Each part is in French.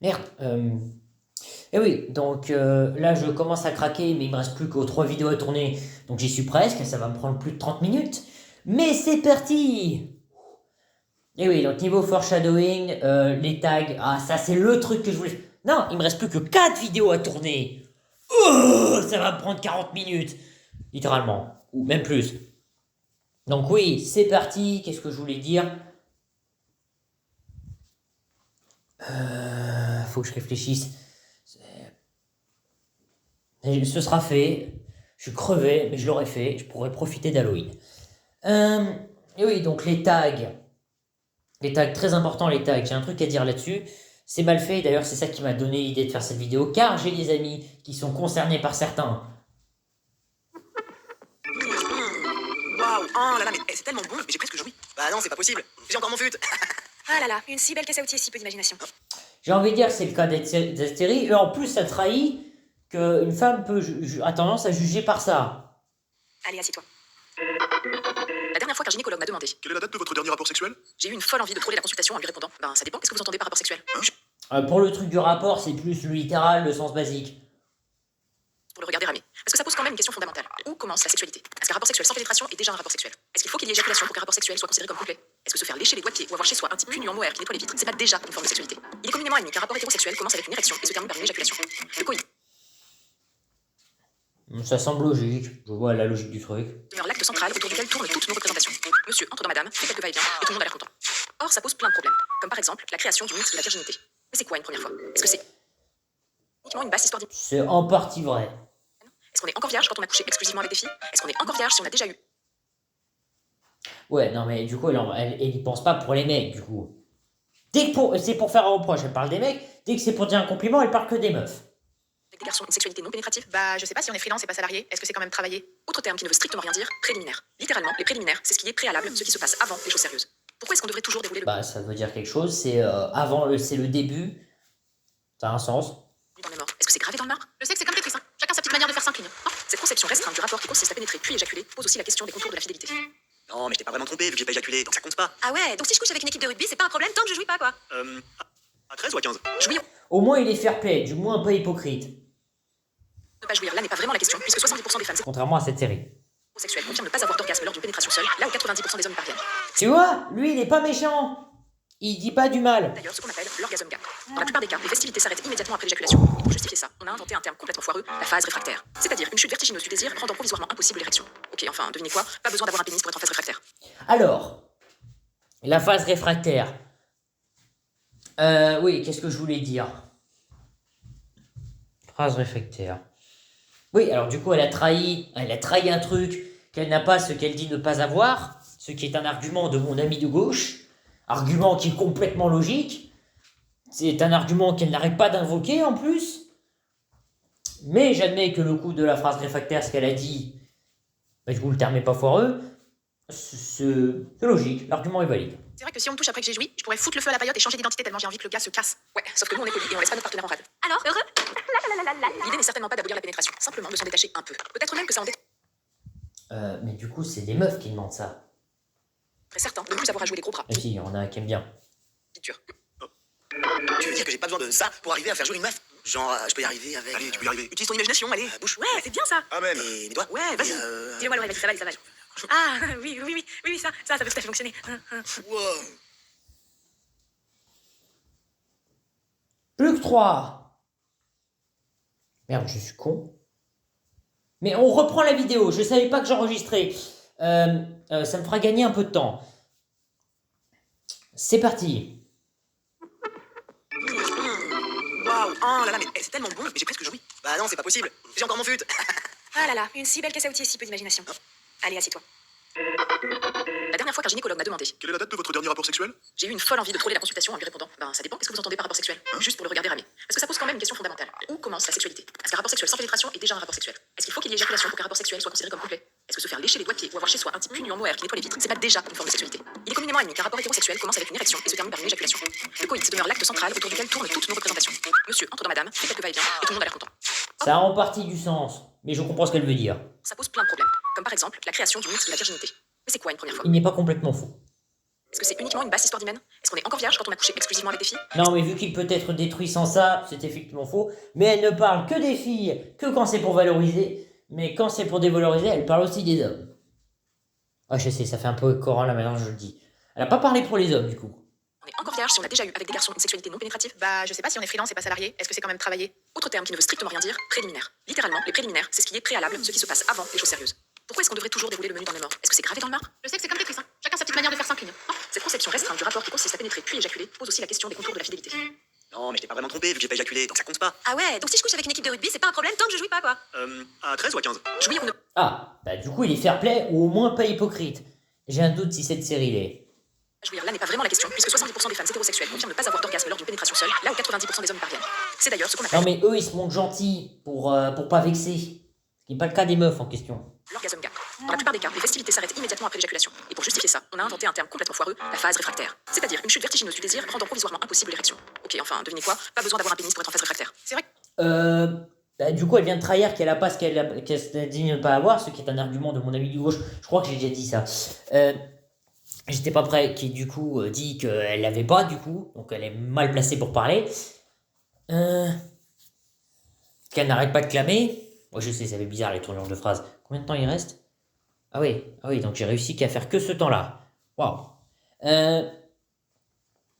Merde. Et oui, donc là je commence à craquer, mais il me reste plus que 3 vidéos à tourner. Donc j'y suis presque, ça va me prendre plus de 30 minutes. Mais c'est parti! Et oui, donc niveau foreshadowing, les tags, ah ça c'est le truc que je voulais. Non, il me reste plus que 4 vidéos à tourner. Oh, ça va me prendre 40 minutes. Littéralement. Ou même plus. Donc oui, c'est parti. Qu'est-ce que je voulais dire? Faut que je réfléchisse. Et ce sera fait. Je suis crevé, mais je l'aurai fait. Je pourrai profiter d'Halloween. Euh, et oui, donc les tags. Les tags, très importants les tags. J'ai un truc à dire là-dessus. C'est mal fait. D'ailleurs, c'est ça qui m'a donné l'idée de faire cette vidéo. Car j'ai des amis qui sont concernés par certains. Waouh, oh là là, mais c'est tellement bon, mais j'ai presque joui. Bah non, c'est pas possible. J'ai encore mon fut. Ah là là, une si belle caisse à outils et si peu d'imagination. J'ai envie de dire que c'est le cas d'Astérie. Et en plus, ça trahit qu'une femme a tendance à juger par ça. Allez, assieds-toi. La dernière fois qu'un gynécologue m'a demandé, Quelle est la date de votre dernier rapport sexuel? j'ai eu une folle envie de troller la consultation en lui répondant, ben ça dépend, qu'est-ce que vous entendez par rapport sexuel? Pour le truc du rapport, c'est plus le littéral, le sens basique. Pour le regarder ramer. Parce que ça pose quand même une question fondamentale. Où commence la sexualité? Est-ce qu'un rapport sexuel sans pénétration est déjà un rapport sexuel? Est-ce qu'il faut qu'il y ait éjaculation pour qu'un rapport sexuel soit considéré comme complet? Est-ce que se faire lécher les doigts de pied ou avoir chez soi un type nu en mohair qui nettoie les vitres, c'est pas déjà une forme de sexualité? Il est communément admis qu'un rapport hétérosexuel commence avec une érection et se termine par une éjaculation. Le coït Ça semble logique. Je vois la logique du truc. demeure l'acte central autour duquel tournent toutes nos représentations. Monsieur entre dans madame, fait quelques va-et-vient et tout le monde a l'air content. Or, ça pose plein de problèmes. Comme par exemple la création du mythe de la virginité. Mais c'est quoi une première fois? Est-ce que c'est uniquement une basse histoire d'hymen? C'est en partie vrai. Est-ce qu'on est encore vierge quand on a couché exclusivement avec des filles? Est-ce qu'on est encore vierge si on a déjà eu? Ouais, non, mais du coup, elle y pense pas pour les mecs, du coup. Dès que c'est pour faire un reproche, elle parle des mecs. Dès que c'est pour dire un compliment, elle parle que des meufs. Avec des garçons, une sexualité non pénétrative? Bah, je sais pas si on est freelance et pas salarié. Est-ce que c'est quand même travaillé? Autre terme qui ne veut strictement rien dire, préliminaire. Littéralement, les préliminaires, c'est ce qui est préalable, ce qui se passe avant les choses sérieuses. Pourquoi est-ce qu'on devrait toujours dérouler le Bah, ça veut dire quelque chose. C'est c'est le début. Ça a un sens. dans le mort? Est-ce que c'est gravé dans le marbre? Je sais que c'est comme Tetris, hein. Chacun sa petite manière de faire s'incline. Cette conception restreinte du rapport qui consiste à pénétrer puis éjaculer pose aussi la question des contours de la fidélité. Non, mais je t'ai pas vraiment trompé vu que j'ai pas éjaculé, donc ça compte pas. Ah ouais, donc si je couche avec une équipe de rugby, c'est pas un problème tant que je jouis pas, quoi. À 13 ou à 15? Jouir Au moins, il est fair play, du moins pas hypocrite. ou ne pas jouir, là n'est pas vraiment la question, puisque 70% des femmes Contrairement à cette série. hétérosexuelles confirment ne pas avoir d'orgasme lors d'une pénétration seule, là où 90% des hommes y parviennent. Tu vois, lui, il est pas méchant. Il dit pas du mal. D'ailleurs, ce qu'on appelle l'orgasme gap. Dans la plupart des cas, les festivités s'arrêtent immédiatement après l'éjaculation. Et pour justifier ça, on a inventé un terme complètement foireux, la phase réfractaire. C'est-à-dire une chute vertigineuse du désir rendant provisoirement impossible l'érection. Ok, enfin, devinez quoi? Pas besoin d'avoir un pénis pour être en phase réfractaire. Alors, la phase réfractaire. Oui, qu'est-ce que je voulais dire? Phase réfractaire. Oui, alors du coup, elle a trahi un truc qu'elle n'a pas, ce qu'elle dit ne pas avoir, ce qui est un argument de mon ami de gauche, argument qui est complètement logique. C'est un argument qu'elle n'arrête pas d'invoquer en plus. Mais j'admets que le coup de la phrase réfractaire, ce qu'elle a dit, bah, du coup, le terme n'est pas foireux. C'est logique, l'argument est valide. C'est vrai que si on me touche après que j'ai joui, je pourrais foutre le feu à la paillote et changer d'identité tellement j'ai envie que le gars se casse. Ouais, sauf que nous on est polis et on laisse pas notre partenaire en rade. Alors, heureux? L'idée n'est certainement pas d'abolir la pénétration, simplement de s'en détacher un peu. Peut-être même que ça en détruirait Mais du coup, c'est des meufs qui demandent ça. certains de ne plus avoir à jouer les gros bras. Et si, il y en a qui aiment bien. Vite dur. Tu veux dire que j'ai pas besoin de ça pour arriver à faire jouer une meuf? Genre, je peux y arriver avec. Allez, tu peux y arriver. Utilise ton imagination, allez. Bouche. Ouais, c'est bien ça. Amen. Et mes doigts? Ouais, vas-y. Dis-le-moi l'oreille, vas-y, ça va, ça va. Ah, oui, ça peut tout à fait fonctionner. Wow. Plus que 3. Merde, je suis con. Mais on reprend la vidéo. Je savais pas que j'enregistrais. Ça me fera gagner un peu de temps. C'est parti. Waouh, oh là là, mais c'est tellement bon, mais j'ai presque joui. Bah non, c'est pas possible. J'ai encore mon fut. Ah là là, une si belle caisse à outils et si peu d'imagination. Allez, assieds-toi. La dernière fois qu'un gynécologue m'a demandé, Quelle est la date de votre dernier rapport sexuel? j'ai eu une folle envie de troller la consultation en lui répondant, ben ça dépend, qu'est-ce que vous entendez par rapport sexuel? Juste pour le regarder ramer. Parce que ça pose quand même une question fondamentale. Où commence la sexualité? Est-ce qu'un rapport sexuel sans pénétration est déjà un rapport sexuel? Est-ce qu'il faut qu'il y ait éjaculation pour qu'un rapport sexuel soit considéré comme complet? Est-ce que se faire lécher les doigts de pied ou avoir chez soi un type nu en mohair qui nettoie les vitres, c'est pas déjà une forme de sexualité? Il est communément admis qu'un rapport hétérosexuel commence avec une érection et se termine par une éjaculation. Le coït demeure l'acte central autour duquel tournent toutes nos représentations. Monsieur entre dans madame, fait quelques va-et-vient et tout le monde a l'air content. Ça a en partie du sens. Mais je comprends ce qu'elle veut dire. Ça pose plein de problèmes, comme par exemple la création du mythe de la virginité. Mais c'est quoi une première fois? Il n'est pas complètement faux. Est-ce que c'est uniquement une basse histoire d'hymen? Est-ce qu'on est encore vierge quand on a couché exclusivement avec des filles? Non, mais vu qu'il peut être détruit sans ça, c'est effectivement faux. Mais elle ne parle que des filles, que quand c'est pour valoriser. Mais quand c'est pour dévaloriser, elle parle aussi des hommes. Ah, je sais, ça fait un peu écœurant là maintenant, je le dis. Elle a pas parlé pour les hommes, du coup. On est encore vierge si on a déjà eu avec des garçons une sexualité non pénétrative? Bah, je sais pas si on est freelance et pas salarié. Est-ce que c'est quand même travailler? Autre terme qui ne veut strictement rien dire, préliminaire. Littéralement, les préliminaires, c'est ce qui est préalable, ce qui se passe avant les choses sérieuses. Pourquoi est-ce qu'on devrait toujours dérouler le menu dans le mort? Est-ce que c'est gravé dans le marbre? Je sais que c'est comme Tetris, hein. Chacun sa petite manière de faire s'incline. Non, cette conception restreinte du rapport qui consiste à pénétrer puis éjaculer pose aussi la question des contours de la fidélité. Non, mais je t'ai pas vraiment trompé vu que j'ai pas éjaculé, donc ça compte pas. Ah ouais, donc si je couche avec une équipe de rugby, c'est pas un problème tant que je jouis pas, quoi. À 13 ou à 15? Jouir ou ne. Ah, bah du coup, il est fair play ou au moins pas hypocrite. J'ai un doute si cette série l'est. Jouir, là n'est pas vraiment la question, puisque 70% des femmes hétérosexuelles confirment ne pas avoir d'orgasme lors d'une pénétration seule, là où 90% des hommes y parviennent. C'est d'ailleurs ce qu'on appelle Non, mais eux, ils se montrent gentils pour pas vexer. Ce qui n'est pas le cas des meufs en question. l'orgasme gap. Dans la plupart des cas, les festivités s'arrêtent immédiatement après l'éjaculation. Et pour justifier ça, on a inventé un terme complètement foireux, la phase réfractaire. C'est-à-dire une chute vertigineuse du désir rendant provisoirement impossible l'érection. Ok, enfin, devinez quoi? Pas besoin d'avoir un pénis pour être en phase réfractaire. C'est vrai. Bah, du coup, elle vient de trahir qu'elle a pas ce qu'elle s'est dit ne pas avoir, ce qui est un argument de mon ami du gauche. Je crois que j'ai déjà dit ça. J'étais pas prêt, qui du coup dit qu'elle l'avait pas, du coup, donc elle est mal placée pour parler. Qu'elle n'arrête pas de clamer. Moi, je sais, ça fait bizarre les tournures de phrases. Combien de temps il reste? Ah oui, donc j'ai réussi qu'à faire que ce temps-là. Waouh.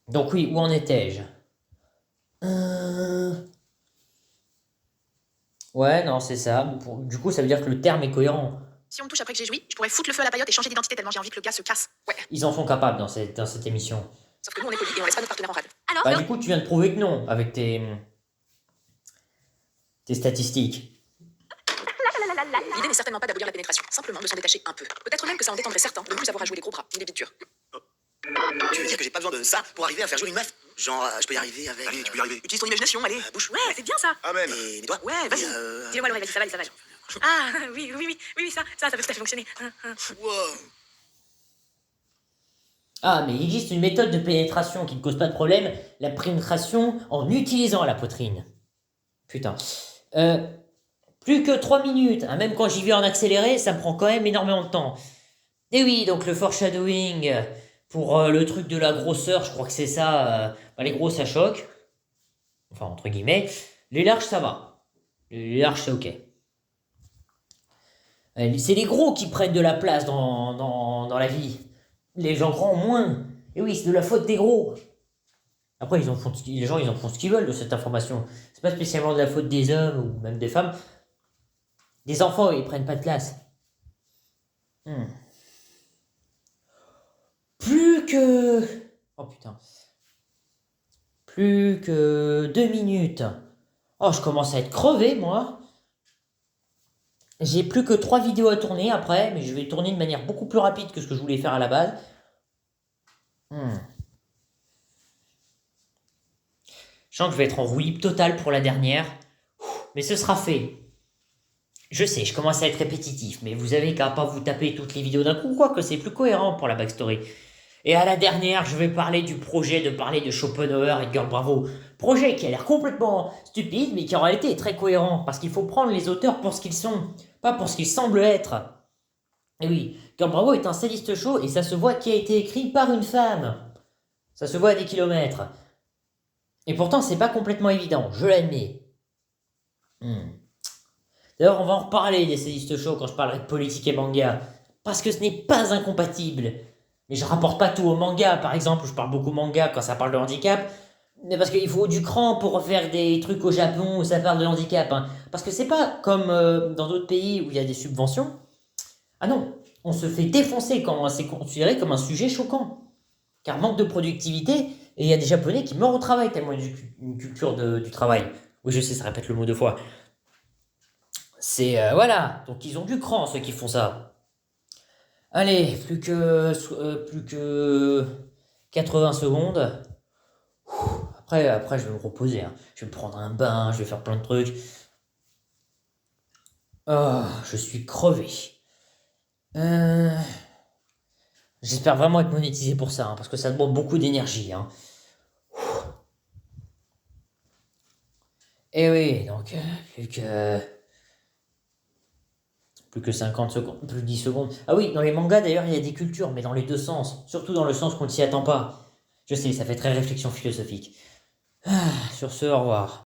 Donc oui, où en étais-je? Ouais, non, c'est ça. Du coup, ça veut dire que le terme est cohérent. Si on me touche après que j'ai joui, je pourrais foutre le feu à la paillote et changer d'identité tellement j'ai envie que le gars se casse. Ouais. Ils en sont capables dans cette émission. Sauf que nous on est polis et on laisse pas notre partenaire en rade. Alors, Bah, du coup, tu viens de prouver que non, avec tes statistiques. l'idée n'est certainement pas d'abolir la pénétration, simplement de s'en détacher un peu. Peut-être même que ça en détendrait certains de ne plus avoir à jouer les gros bras, ni les bites dures. Tu veux dire que j'ai pas besoin de ça pour arriver à faire jouer une meuf? Genre, je peux y arriver avec. Allez, tu peux y arriver. Utilise ton imagination, allez. Bouche. Ouais, c'est bien ça. Amen. Et mes doigts. Ouais, vas-y. Dis-le-moi l'oreille, vas-y, ça va, ça va. Ah, oui, ça peut tout à fait fonctionner. Wow. Ah, mais il existe une méthode de pénétration qui ne cause pas de problème, la pénétration en utilisant la poitrine. Putain. Plus que 3 minutes, hein, même quand j'y vais en accéléré, ça me prend quand même énormément de temps. Et oui, donc le foreshadowing pour le truc de la grosseur, je crois que c'est ça. Les gros, ça choque. Enfin, entre guillemets. Les larges, ça va. Les larges, c'est ok. C'est les gros qui prennent de la place dans la vie. Les gens grands, moins. Et oui, c'est de la faute des gros. Après, les gens, ils en font ce qu'ils veulent de cette information. C'est pas spécialement de la faute des hommes ou même des femmes. Des enfants, ils prennent pas de place. Plus que... Oh putain. Plus que 2 minutes. Oh, je commence à être crevé, moi. J'ai plus que 3 vidéos à tourner après, mais je vais tourner de manière beaucoup plus rapide que ce que je voulais faire à la base. Je sens que je vais être en roue libre totale pour la dernière. Mais ce sera fait. Je sais, je commence à être répétitif, mais vous avez qu'à pas vous taper toutes les vidéos d'un coup, quoique c'est plus cohérent pour la backstory. Et à la dernière, je vais parler du projet de parler de Schopenhauer et de Girl Bravo. Projet qui a l'air complètement stupide, mais qui en réalité est très cohérent, parce qu'il faut prendre les auteurs pour ce qu'ils sont, pas pour ce qu'ils semblent être. Et oui, Girl Bravo est un sadiste show, et ça se voit qu'il a été écrit par une femme. Ça se voit à des kilomètres. Et pourtant, c'est pas complètement évident, je l'admets. D'ailleurs, on va en reparler des sadistes shows quand je parlerai de politique et manga, parce que ce n'est pas incompatible. Mais je rapporte pas tout au manga, par exemple, je parle beaucoup manga quand ça parle de handicap, mais parce qu'il faut du cran pour faire des trucs au Japon où ça parle de handicap. Hein. Parce que c'est pas comme dans d'autres pays où il y a des subventions. Ah non, on se fait défoncer quand c'est considéré comme un sujet choquant. Car manque de productivité, et il y a des Japonais qui meurent au travail tellement une culture du travail. Oui, je sais, ça répète le mot deux fois. C'est, voilà, donc ils ont du cran, ceux qui font ça. Allez, plus que 80 secondes. Après, je vais me reposer. Hein. Je vais me prendre un bain, je vais faire plein de trucs. Oh, je suis crevé. J'espère vraiment être monétisé pour ça, hein, parce que ça demande beaucoup d'énergie. Hein. Et oui, donc, Plus que 50 secondes, plus de 10 secondes. Ah oui, dans les mangas d'ailleurs, il y a des cultures, mais dans les deux sens. Surtout dans le sens qu'on ne s'y attend pas. Je sais, ça fait très réflexion philosophique. Sur ce, au revoir.